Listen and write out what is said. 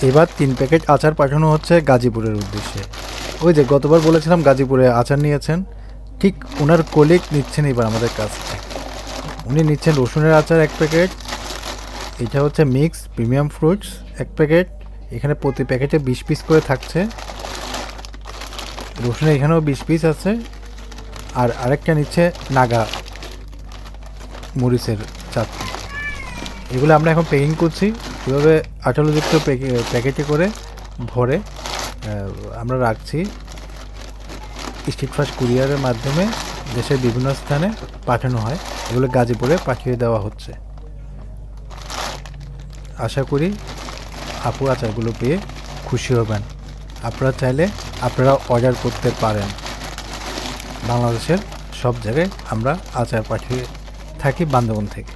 এবার 3 প্যাকেট আচার পাঠানো হচ্ছে গাজীপুরের উদ্দেশ্যে। ওই যে গতবার বলেছিলাম গাজীপুরে আচার নিয়েছেন, ঠিক ওনার কলিগ নিচ্ছেন এবার আমাদের কাছ থেকে। উনি নিচ্ছেন রসুনের আচার 1 প্যাকেট, এটা হচ্ছে মিক্স প্রিমিয়াম ফ্রুটস 1 প্যাকেট, এখানে প্রতি প্যাকেটে 20 পিস করে থাকছে। রসুনের এখানেও 20 পিস আছে। আর আরেকটা নিচ্ছে নাগা মরিচের চাটনি। এগুলো আমরা এখন প্যাকিং করছি, এভাবে আঠালোযুক্ত প্যাকেটে করে ভরে আমরা রাখছি। স্ট্রিট ফাস্ট কুরিয়ারের মাধ্যমে দেশের বিভিন্ন স্থানে পাঠানো হয়, এগুলো গাজীপুরে পাঠিয়ে দেওয়া হচ্ছে। আশা করি আপুর আচারগুলো পেয়ে খুশি হবেন। আপনারা চাইলে আপনারা অর্ডার করতে পারেন। বাংলাদেশের সব জায়গায় আমরা আচার পাঠিয়ে থাকি বান্দরবন থেকে।